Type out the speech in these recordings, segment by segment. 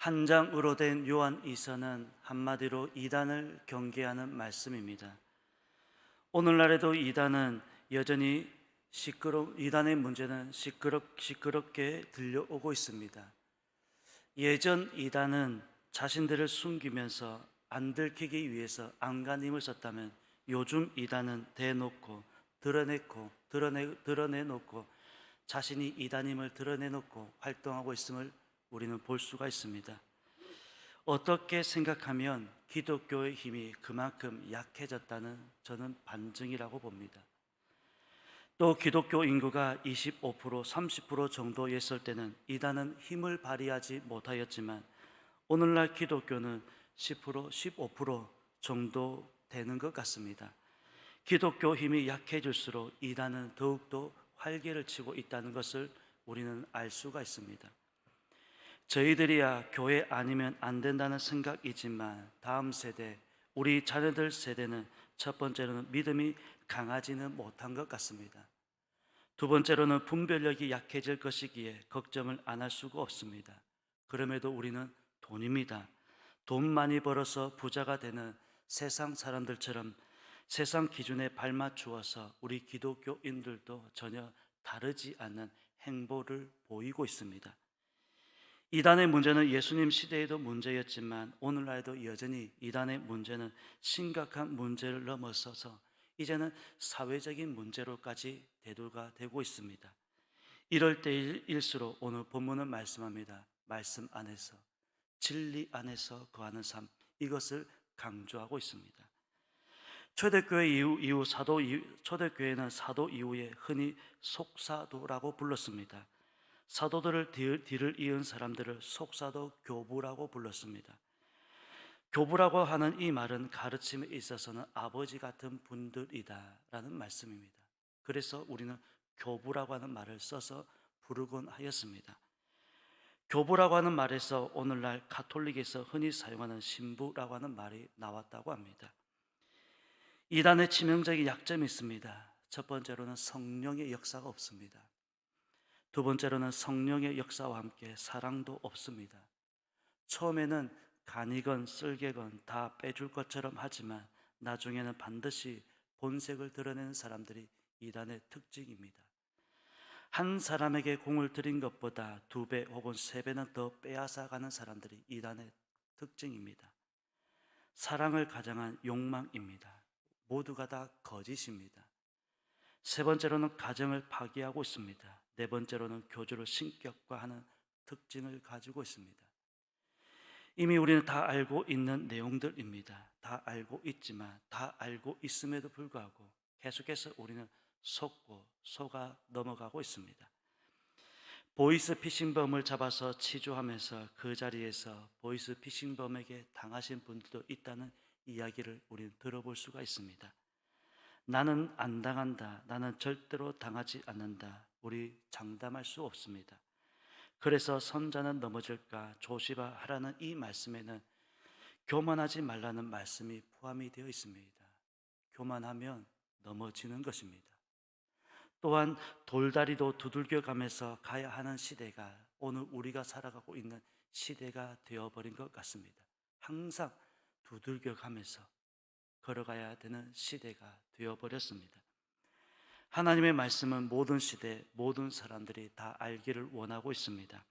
한 장으로 된 요한 이서는 한마디로 이단을 경계하는 말씀입니다. 오늘날에도 이단은 여전히 이단의 문제는 시끄럽게 들려오고 있습니다. 예전 이단은 자신들을 숨기면서 안 들키기 위해서 안간힘을 썼다면, 요즘 이단은 대놓고 드러내놓고 자신이 이단임을 드러내놓고 활동하고 있음을 우리는 볼 수가 있습니다. 어떻게 생각하면 기독교의 힘이 그만큼 약해졌다는 저는 반증이라고 봅니다. 또 기독교 인구가 25%, 30% 정도였을 때는 이단은 힘을 발휘하지 못하였지만, 오늘날 기독교는 10%, 15% 정도 되는 것 같습니다. 기독교 힘이 약해질수록 이단은 더욱더 활개를 치고 있다는 것을 우리는 알 수가 있습니다. 저희들이야 교회 아니면 안 된다는 생각이지만, 다음 세대, 우리 자녀들 세대는 첫 번째로는 믿음이 강하지는 못한 것 같습니다. 두 번째로는 분별력이 약해질 것이기에 걱정을 안 할 수가 없습니다. 그럼에도 우리는 돈입니다. 돈 많이 벌어서 부자가 되는 세상 사람들처럼 세상 기준에 발맞추어서 우리 기독교인들도 전혀 다르지 않는 행보를 보이고 있습니다. 이단의 문제는 예수님 시대에도 문제였지만, 오늘날에도 여전히 이단의 문제는 심각한 문제를 넘어서서 이제는 사회적인 문제로까지 대두가 되고 있습니다. 이럴 때일수록 오늘 본문은 말씀합니다. 말씀 안에서, 진리 안에서 거하는 삶, 이것을 강조하고 있습니다. 초대교회는 사도 이후에 흔히 속사도라고 불렀습니다. 사도들을 뒤를 이은 사람들을 속사도 교부라고 불렀습니다. 교부라고 하는 이 말은 가르침에 있어서는 아버지 같은 분들이다라는 말씀입니다. 그래서 우리는 교부라고 하는 말을 써서 부르곤 하였습니다. 교부라고 하는 말에서 오늘날 가톨릭에서 흔히 사용하는 신부라고 하는 말이 나왔다고 합니다. 이단의 치명적인 약점이 있습니다. 첫 번째로는 성령의 역사가 없습니다. 두 번째로는 성령의 역사와 함께 사랑도 없습니다. 처음에는 간이건 쓸개건 다 빼줄 것처럼 하지만, 나중에는 반드시 본색을 드러내는 사람들이 이단의 특징입니다. 한 사람에게 공을 들인 것보다 2배 혹은 3배는 더 빼앗아가는 사람들이 이단의 특징입니다. 사랑을 가장한 욕망입니다. 모두가 다 거짓입니다. 세 번째로는 가정을 파괴하고 있습니다. 네 번째로는 교주를 신격화하는 특징을 가지고 있습니다. 이미 우리는 다 알고 있는 내용들입니다. 다 알고 있지만, 다 알고 있음에도 불구하고 계속해서 우리는 속아 넘어가고 있습니다. 보이스 피싱범을 잡아서 치조하면서 그 자리에서 보이스 피싱범에게 당하신 분들도 있다는 이야기를 우리는 들어볼 수가 있습니다. 나는 안 당한다, 나는 절대로 당하지 않는다, 우리 장담할 수 없습니다. 그래서 선자는 넘어질까 조심하라는 이 말씀에는 교만하지 말라는 말씀이 포함이 되어 있습니다. 교만하면 넘어지는 것입니다. 또한 돌다리도 두들겨 가면서 가야 하는 시대가 오늘 우리가 살아가고 있는 시대가 되어버린 것 같습니다. 항상 두들겨 가면서 걸어가야 되는 시대가 되어버렸습니다. 하나님의 말씀은 모든 시대, 모든 사람들이 다 알기를 원하고 있습니다.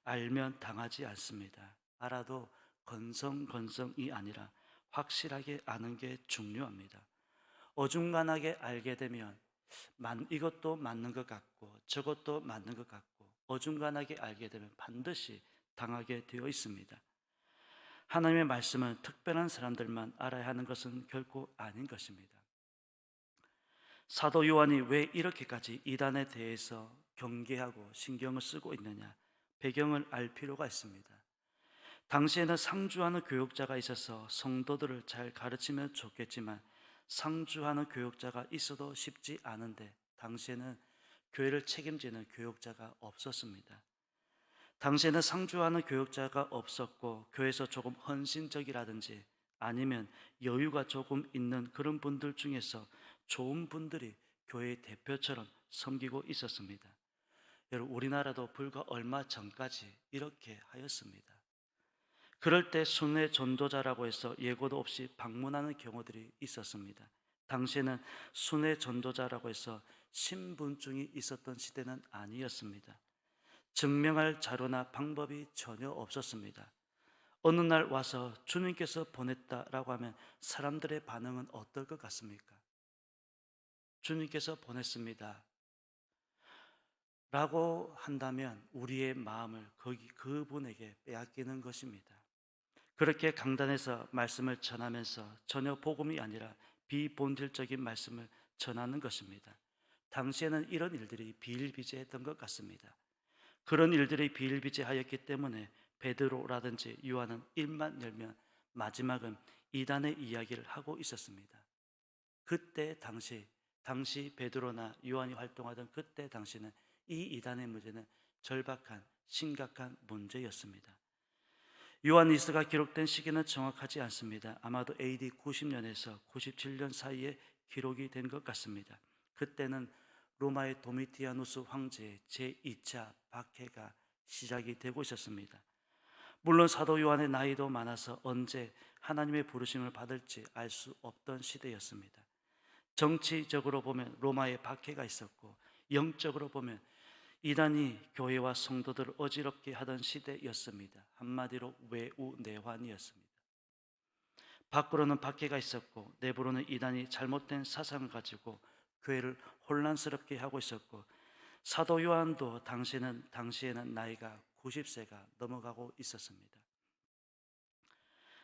알면 당하지 않습니다. 알아도 건성건성이 아니라 확실하게 아는 게 중요합니다. 어중간하게 알게 되면 이것도 맞는 것 같고 저것도 맞는 것 같고, 어중간하게 알게 되면 반드시 당하게 되어 있습니다. 하나님의 말씀은 특별한 사람들만 알아야 하는 것은 결코 아닌 것입니다. 사도 요한이 왜 이렇게까지 이단에 대해서 경계하고 신경을 쓰고 있느냐, 배경을 알 필요가 있습니다. 당시에는 상주하는 교육자가 있어서 성도들을 잘 가르치면 좋겠지만, 상주하는 교육자가 있어도 쉽지 않은데 당시에는 교회를 책임지는 교육자가 없었습니다. 당시에는 상주하는 교육자가 없었고, 교회에서 조금 헌신적이라든지 아니면 여유가 조금 있는 그런 분들 중에서 좋은 분들이 교회의 대표처럼 섬기고 있었습니다. 여러분, 우리나라도 불과 얼마 전까지 이렇게 하였습니다. 그럴 때 순회 전도자라고 해서 예고도 없이 방문하는 경우들이 있었습니다. 당시에는 순회 전도자라고 해서 신분증이 있었던 시대는 아니었습니다. 증명할 자료나 방법이 전혀 없었습니다. 어느 날 와서 주님께서 보냈다라고 하면 사람들의 반응은 어떨 것 같습니까? 주님께서 보냈습니다 라고 한다면 우리의 마음을 그분에게 빼앗기는 것입니다. 그렇게 강단에서 말씀을 전하면서 전혀 복음이 아니라 비본질적인 말씀을 전하는 것입니다. 당시에는 이런 일들이 비일비재했던 것 같습니다. 그런 일들이 비일비재하였기 때문에 베드로라든지 요한은 입만 열면 마지막은 이단의 이야기를 하고 있었습니다. 그때 당시 베드로나 요한이 활동하던 그때 당시는 이 이단의 문제는 절박한 심각한 문제였습니다. 요한일서가 기록된 시기는 정확하지 않습니다. 아마도 AD 90년에서 97년 사이에 기록이 된 것 같습니다. 그때는 로마의 도미티아누스 황제의 제2차 박해가 시작이 되고 있었습니다. 물론 사도 요한의 나이도 많아서 언제 하나님의 부르심을 받을지 알 수 없던 시대였습니다. 정치적으로 보면 로마의 박해가 있었고, 영적으로 보면 이단이 교회와 성도들을 어지럽게 하던 시대였습니다. 한마디로 외우내환이었습니다. 밖으로는 박해가 있었고 내부로는 이단이 잘못된 사상을 가지고 교회를 혼란스럽게 하고 있었고, 사도 요한도 당시에는 나이가 90세가 넘어가고 있었습니다.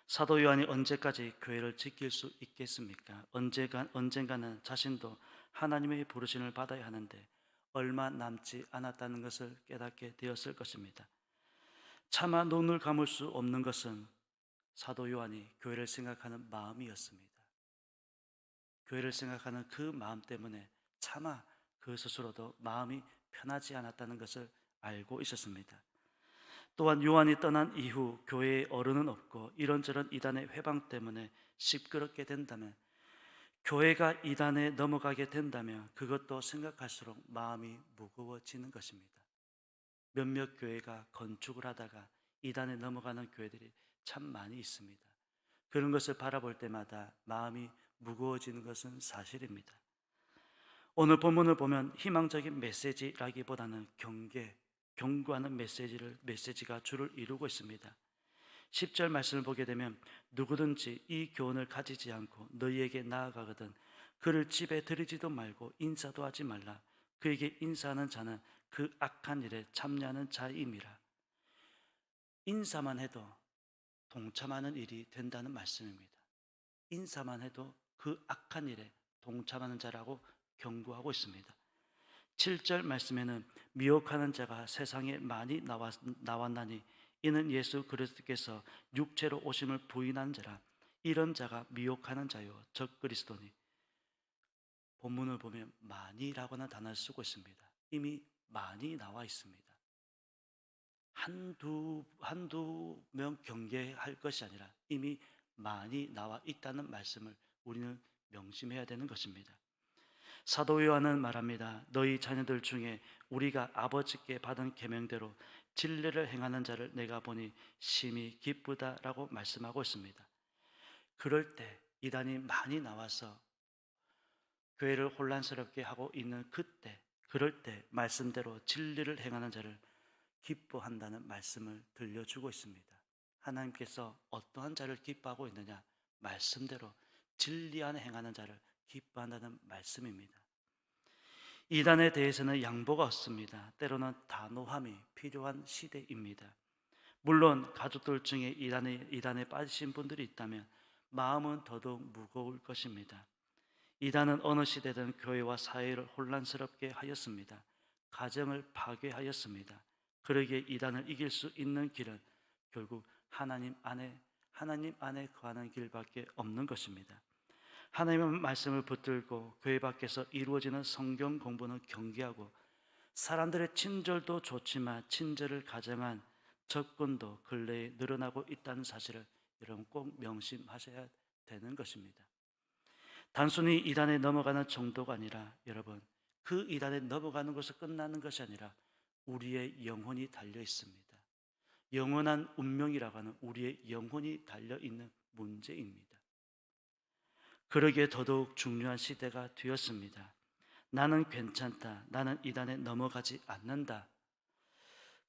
사도 요한이 언제까지 교회를 지킬 수 있겠습니까? 언젠가는 자신도 하나님의 부르심을 받아야 하는데 얼마 남지 않았다는 것을 깨닫게 되었을 것입니다. 차마 눈을 감을 수 없는 것은 사도 요한이 교회를 생각하는 마음이었습니다. 교회를 생각하는 그 마음 때문에 차마 그 스스로도 마음이 편하지 않았다는 것을 알고 있었습니다. 또한 요한이 떠난 이후 교회에 어른은 없고 이런저런 이단의 회방 때문에 시끄럽게 된다면, 교회가 이단에 넘어가게 된다면 그것도 생각할수록 마음이 무거워지는 것입니다. 몇몇 교회가 건축을 하다가 이단에 넘어가는 교회들이 참 많이 있습니다. 그런 것을 바라볼 때마다 마음이 무거워지는 것은 사실입니다. 오늘 본문을 보면 희망적인 메시지라기보다는 경고하는 메시지가 주를 이루고 있습니다. 10절 말씀을 보게 되면 누구든지 이 교훈을 가지지 않고 너희에게 나아가거든 그를 집에 들이지도 말고 인사도 하지 말라. 그에게 인사하는 자는 그 악한 일에 참여하는 자임이라. 인사만 해도 동참하는 일이 된다는 말씀입니다. 인사만 해도 그 악한 일에 동참하는 자라고 경고하고 있습니다. 7절 말씀에는 미혹하는 자가 세상에 많이 나왔나니 이는 예수 그리스도께서 육체로 오심을 부인한 자라. 이런 자가 미혹하는 자요 적 그리스도니. 본문을 보면 많이라고는 단어를 쓰고 있습니다. 이미 많이 나와 있습니다. 한두 명 경계할 것이 아니라 이미 많이 나와 있다는 말씀을 우리는 명심해야 되는 것입니다. 사도 요한은 말합니다. 너희 자녀들 중에 우리가 아버지께 받은 계명대로 진리를 행하는 자를 내가 보니 심히 기쁘다라고 말씀하고 있습니다. 그럴 때 이단이 많이 나와서 교회를 혼란스럽게 하고 있는 그럴 때 말씀대로 진리를 행하는 자를 기뻐한다는 말씀을 들려주고 있습니다. 하나님께서 어떠한 자를 기뻐하고 있느냐? 말씀대로 진리 안에 행하는 자를 기뻐한다는 말씀입니다. 이단에 대해서는 양보가 없습니다. 때로는 단호함이 필요한 시대입니다. 물론 가족들 중에 이단에 빠지신 분들이 있다면 마음은 더더욱 무거울 것입니다. 이단은 어느 시대든 교회와 사회를 혼란스럽게 하였습니다. 가정을 파괴하였습니다. 그러기에 이단을 이길 수 있는 길은 결국 하나님 안에 거하는 길밖에 없는 것입니다. 하나님의 말씀을 붙들고 교회 밖에서 이루어지는 성경 공부는 경계하고, 사람들의 친절도 좋지만 친절을 가정한 접근도 근래에 늘어나고 있다는 사실을 여러분 꼭 명심하셔야 되는 것입니다. 단순히 이단에 넘어가는 정도가 아니라 여러분, 그 이단에 넘어가는 것을 끝나는 것이 아니라 우리의 영혼이 달려 있습니다. 영원한 운명이라고 하는 우리의 영혼이 달려있는 문제입니다. 그러기에 더더욱 중요한 시대가 되었습니다. 나는 괜찮다. 나는 이단에 넘어가지 않는다.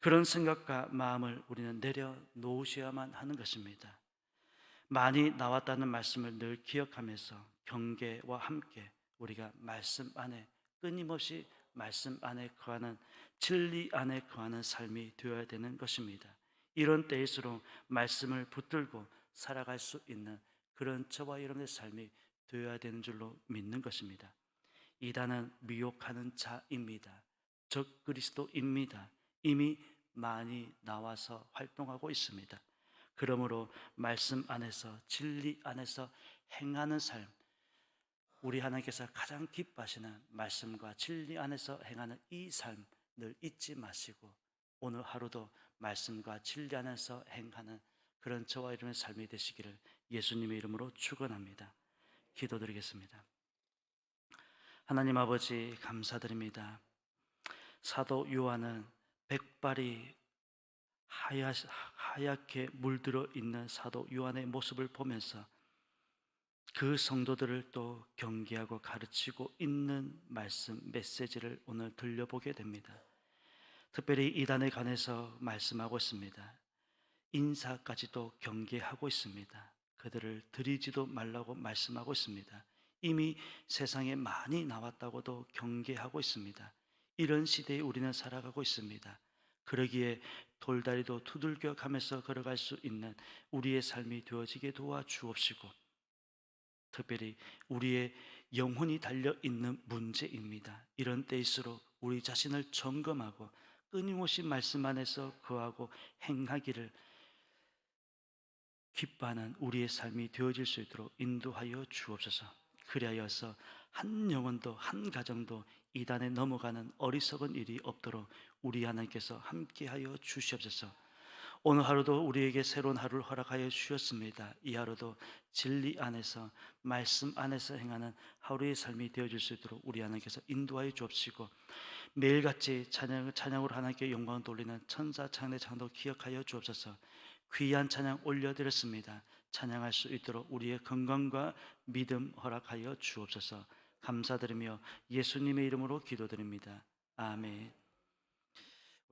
그런 생각과 마음을 우리는 내려놓으셔야만 하는 것입니다. 많이 나왔다는 말씀을 늘 기억하면서 경계와 함께 우리가 말씀 안에 끊임없이 말씀 안에 거하는, 진리 안에 거하는 삶이 되어야 되는 것입니다. 이런 때일수록 말씀을 붙들고 살아갈 수 있는 그런 저와 여러분의 삶이 되어야 되는 줄로 믿는 것입니다. 이단은 미혹하는 자입니다. 적 그리스도입니다. 이미 많이 나와서 활동하고 있습니다. 그러므로 말씀 안에서, 진리 안에서 행하는 삶, 우리 하나님께서 가장 기뻐하시는 말씀과 진리 안에서 행하는 이 삶 늘 잊지 마시고 오늘 하루도 말씀과 진리 안에서 행하는 그런 저와 여러분의 삶이 되시기를 예수님의 이름으로 축원합니다. 기도드리겠습니다. 하나님 아버지, 감사드립니다. 사도 요한은 백발이 하얗게 물들어 있는 사도 요한의 모습을 보면서 그 성도들을 또 경계하고 가르치고 있는 말씀, 메시지를 오늘 들려보게 됩니다. 특별히 이단에 관해서 말씀하고 있습니다. 인사까지도 경계하고 있습니다. 그들을 들이지도 말라고 말씀하고 있습니다. 이미 세상에 많이 나왔다고도 경계하고 있습니다. 이런 시대에 우리는 살아가고 있습니다. 그러기에 돌다리도 두들겨 가면서 걸어갈 수 있는 우리의 삶이 되어지게 도와주옵시고, 특별히 우리의 영혼이 달려있는 문제입니다. 이런 때일수록 우리 자신을 점검하고 끊임없이 말씀 안에서 거하고 행하기를 기뻐하는 우리의 삶이 되어질 수 있도록 인도하여 주옵소서. 그리하여서 한 영혼도 한 가정도 이단에 넘어가는 어리석은 일이 없도록 우리 하나님께서 함께하여 주시옵소서. 오늘 하루도 우리에게 새로운 하루를 허락하여 주셨습니다. 이 하루도 진리 안에서, 말씀 안에서 행하는 하루의 삶이 되어질 수 있도록 우리 하나님께서 인도하여 주옵시고, 매일같이 찬양으로 하나님께 영광을 돌리는 천사 찬양의 장도 기억하여 주옵소서. 귀한 찬양 올려드렸습니다. 찬양할 수 있도록 우리의 건강과 믿음 허락하여 주옵소서. 감사드리며 예수님의 이름으로 기도드립니다. 아멘.